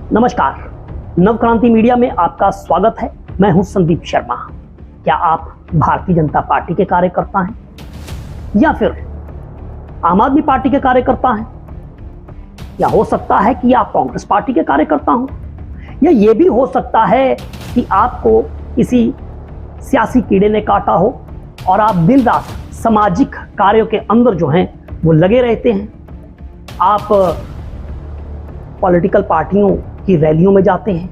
नमस्कार, नवक्रांति मीडिया में आपका स्वागत है। मैं हूं संदीप शर्मा। क्या आप भारतीय जनता पार्टी के कार्यकर्ता हैं या फिर आम आदमी पार्टी के कार्यकर्ता हैं, या हो सकता है कि आप कांग्रेस पार्टी के कार्यकर्ता हों, या ये भी हो सकता है कि आपको किसी सियासी कीड़े ने काटा हो और आप दिन रात सामाजिक कार्यों के अंदर जो हैं वो लगे रहते हैं। आप पॉलिटिकल पार्टियों की रैलियों में जाते हैं,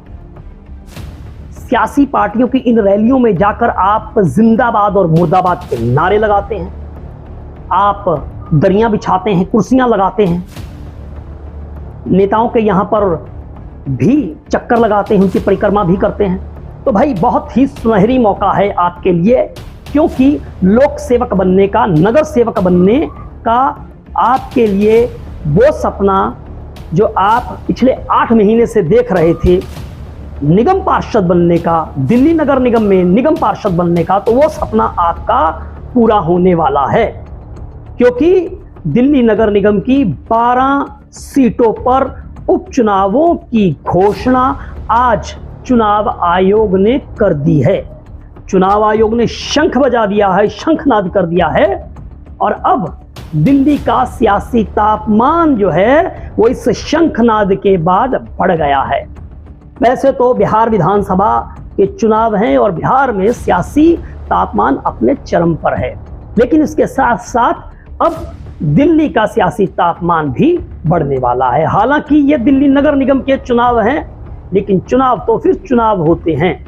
सियासी पार्टियों की इन रैलियों में जाकर आप जिंदाबाद और मुर्दाबाद के नारे लगाते हैं, आप दरियां बिछाते हैं, कुर्सियां लगाते हैं, नेताओं के यहां पर भी चक्कर लगाते हैं, उनकी परिक्रमा भी करते हैं। तो भाई बहुत ही सुनहरी मौका है आपके लिए, क्योंकि लोक सेवक बनने का, नगर सेवक बनने का आपके लिए वो सपना जो आप पिछले 8 महीने से देख रहे थे, निगम पार्षद बनने का, दिल्ली नगर निगम में निगम पार्षद बनने का, तो वो सपना आपका पूरा होने वाला है। क्योंकि दिल्ली नगर निगम की 12 सीटों पर उपचुनावों की घोषणा आज चुनाव आयोग ने कर दी है। चुनाव आयोग ने शंख बजा दिया है, शंखनाद कर दिया है, और अब दिल्ली का सियासी तापमान जो है वो इस शंखनाद के बाद बढ़ गया है। वैसे तो बिहार विधानसभा के चुनाव हैं और बिहार में सियासी तापमान अपने चरम पर है, लेकिन इसके साथ साथ अब दिल्ली का सियासी तापमान भी बढ़ने वाला है। हालांकि ये दिल्ली नगर निगम के चुनाव हैं, लेकिन चुनाव तो फिर चुनाव होते हैं,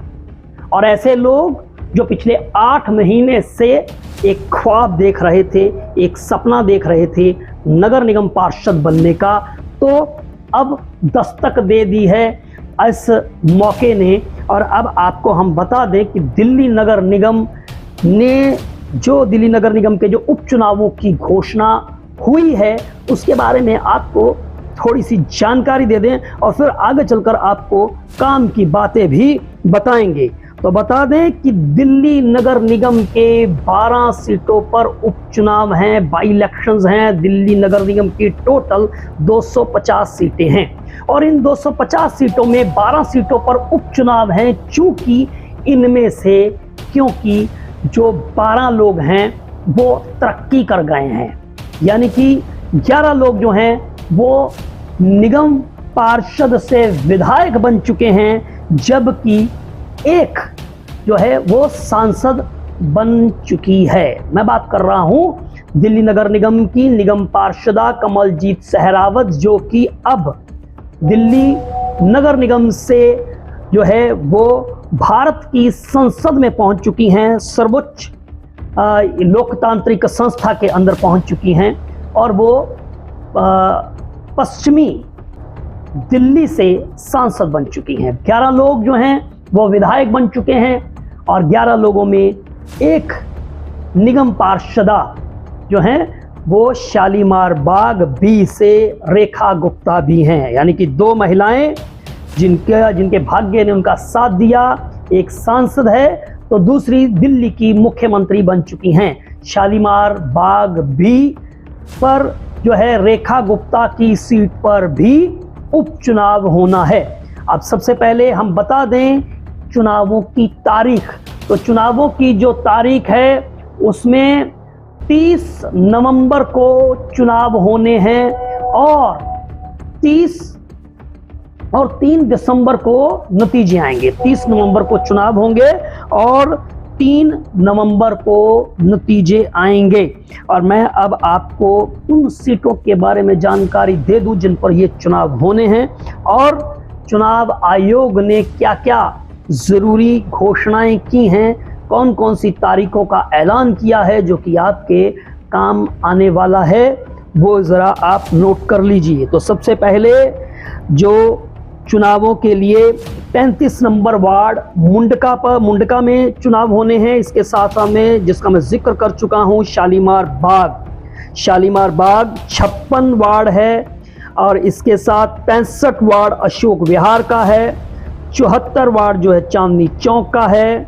और ऐसे लोग जो पिछले 8 महीने से एक ख्वाब देख रहे थे, एक सपना देख रहे थे नगर निगम पार्षद बनने का, तो अब दस्तक दे दी है इस मौके ने। और अब आपको हम बता दें कि दिल्ली नगर निगम के जो उपचुनावों की घोषणा हुई है उसके बारे में आपको थोड़ी सी जानकारी दे दें, और फिर आगे चलकर आपको काम की बातें भी बताएंगे। तो बता दें कि दिल्ली नगर निगम के 12 सीटों पर उपचुनाव हैं, बाई इलेक्शंस हैं। दिल्ली नगर निगम की टोटल 250 सीटें हैं, और इन 250 सीटों में 12 सीटों पर उपचुनाव हैं। चूंकि इनमें से क्योंकि जो 12 लोग हैं वो तरक्की कर गए हैं, यानी कि 11 लोग जो हैं वो निगम पार्षद से विधायक बन चुके हैं, जबकि एक जो है वो सांसद बन चुकी है। मैं बात कर रहा हूं दिल्ली नगर निगम की निगम पार्षदा कमलजीत सहरावत, जो कि अब दिल्ली नगर निगम से जो है वो भारत की संसद में पहुंच चुकी हैं, सर्वोच्च लोकतांत्रिक संस्था के अंदर पहुंच चुकी हैं, और वो पश्चिमी दिल्ली से सांसद बन चुकी हैं। 11 लोग जो हैं वो विधायक बन चुके हैं, और 11 लोगों में एक निगम पार्षदा जो हैं वो शालीमार बाग बी से रेखा गुप्ता भी हैं, यानी कि 2 महिलाएं जिनके भाग्य ने उनका साथ दिया। एक सांसद है तो दूसरी दिल्ली की मुख्यमंत्री बन चुकी हैं। शालीमार बाग बी पर जो है रेखा गुप्ता की सीट पर भी उपचुनाव होना है। अब सबसे पहले हम बता दें चुनावों की तारीख। तो चुनावों की जो तारीख है उसमें 30 नवंबर को चुनाव होने हैं, और 3 दिसंबर को नतीजे आएंगे। 30 नवंबर को चुनाव होंगे और 3 नवंबर को नतीजे आएंगे। और मैं अब आपको उन सीटों के बारे में जानकारी दे दूं जिन पर ये चुनाव होने हैं, और चुनाव आयोग ने क्या क्या जरूरी घोषणाएं की हैं, कौन कौन सी तारीखों का ऐलान किया है जो कि आपके काम आने वाला है, वो ज़रा आप नोट कर लीजिए। तो सबसे पहले जो चुनावों के लिए 35 नंबर वार्ड मुंडका में चुनाव होने हैं। इसके साथ में जिसका मैं जिक्र कर चुका हूँ शालीमार बाग 56 वार्ड है, और इसके साथ 65 वार्ड अशोक विहार का है, 74 वार्ड जो है चांदनी चौक का है,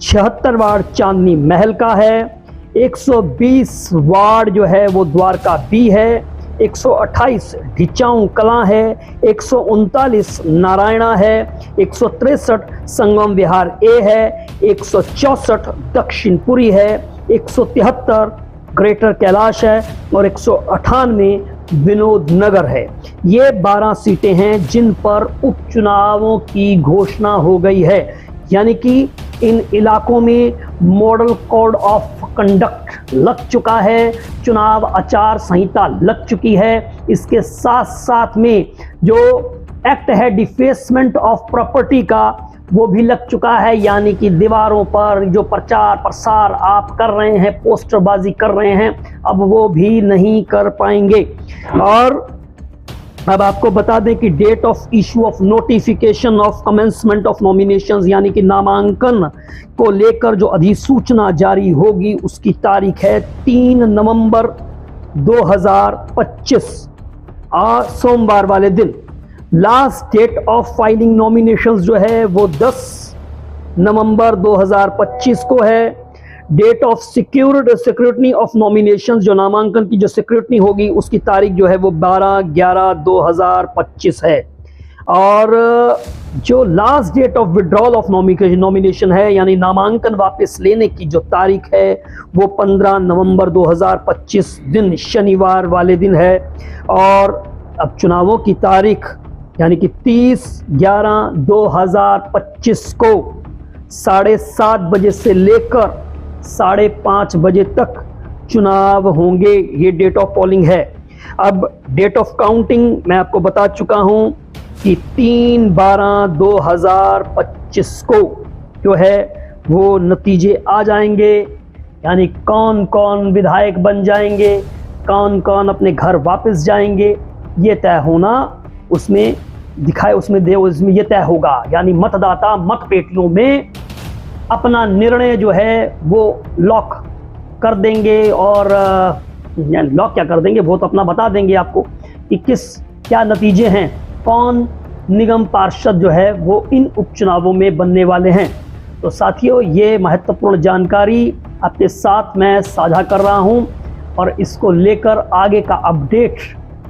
76 वार्ड चांदनी महल का है, 120 वार्ड जो है वो द्वारका बी है, 128 ढिचाऊ कलां है, 139 नारायणा है, 163 संगम विहार ए है, 164 दक्षिणपुरी है, 173 ग्रेटर कैलाश है और 198 विनोद नगर है। ये 12 सीटें हैं जिन पर उपचुनावों की घोषणा हो गई है, यानी कि इन इलाकों में मॉडल कोड ऑफ कंडक्ट लग चुका है, चुनाव आचार संहिता लग चुकी है। इसके साथ साथ में जो एक्ट है डिफेसमेंट ऑफ प्रॉपर्टी का वो भी लग चुका है, यानी कि दीवारों पर जो प्रचार प्रसार आप कर रहे हैं, पोस्टरबाजी कर रहे हैं, अब वो भी नहीं कर पाएंगे। और अब आपको बता दें कि date of issue of notification of commencement of nominations, यानी कि नामांकन को लेकर जो अधिसूचना जारी होगी उसकी तारीख है 3 नवंबर 2025 सोमवार वाले दिन। Last date of filing nominations जो है वो 10 नवंबर 2025 को है। Date of security of nominations, जो नामांकन की जो सिक्योरिटी होगी उसकी तारीख जो है वो 12/11/2025 है। और जो last date of withdrawal of nomination है, यानी नामांकन वापस लेने की जो तारीख है वो 15 नवंबर 2025 दिन शनिवार वाले दिन है। और अब चुनावों की तारीख यानी कि 30/11/2025 को 7:30 बजे से लेकर 5:30 बजे तक चुनाव होंगे। ये डेट ऑफ पोलिंग है। अब डेट ऑफ काउंटिंग मैं आपको बता चुका हूं कि 3/12/2025 को जो है वो नतीजे आ जाएंगे, यानी कौन कौन विधायक बन जाएंगे, कौन कौन अपने घर वापस जाएंगे, ये तय होना उसमें उसमें ये तय होगा। यानी मतदाता मतपेटियों में अपना निर्णय जो है वो लॉक कर देंगे। और लॉक क्या कर देंगे, वो तो अपना बता देंगे आपको कि क्या नतीजे हैं, कौन निगम पार्षद जो है वो इन उपचुनावों में बनने वाले हैं। तो साथियों, ये महत्वपूर्ण जानकारी आपके साथ मैं साझा कर रहा हूं और इसको लेकर आगे का अपडेट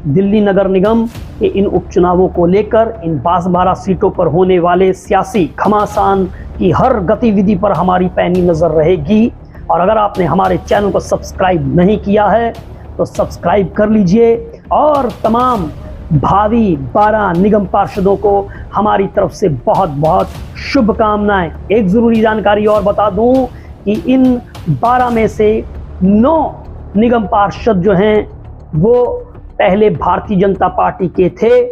दिल्ली नगर निगम के इन उपचुनावों को लेकर इन 12 सीटों पर होने वाले सियासी घमासान की हर गतिविधि पर हमारी पैनी नज़र रहेगी। और अगर आपने हमारे चैनल को सब्सक्राइब नहीं किया है तो सब्सक्राइब कर लीजिए। और तमाम भावी 12 निगम पार्षदों को हमारी तरफ से बहुत बहुत शुभकामनाएं। एक ज़रूरी जानकारी और बता दूं कि इन 12 में से 9 निगम पार्षद जो हैं वो पहले भारतीय जनता पार्टी के थे,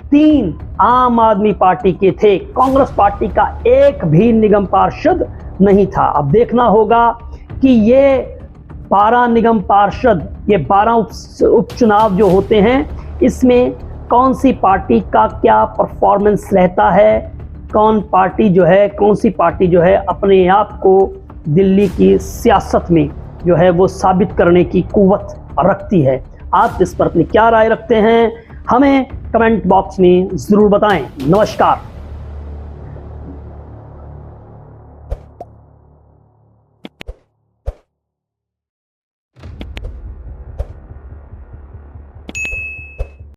3 आम आदमी पार्टी के थे, कांग्रेस पार्टी का एक भी निगम पार्षद नहीं था। अब देखना होगा कि ये 12 निगम पार्षद, ये 12 उपचुनाव जो होते हैं, इसमें कौन सी पार्टी का क्या परफॉर्मेंस रहता है, कौन सी पार्टी जो है अपने आप को दिल्ली की सियासत में जो है वो साबित करने की कुव्वत रखती है। आप इस पर अपनी क्या राय रखते हैं, हमें कमेंट बॉक्स में ज़रूर बताएं। नमस्कार।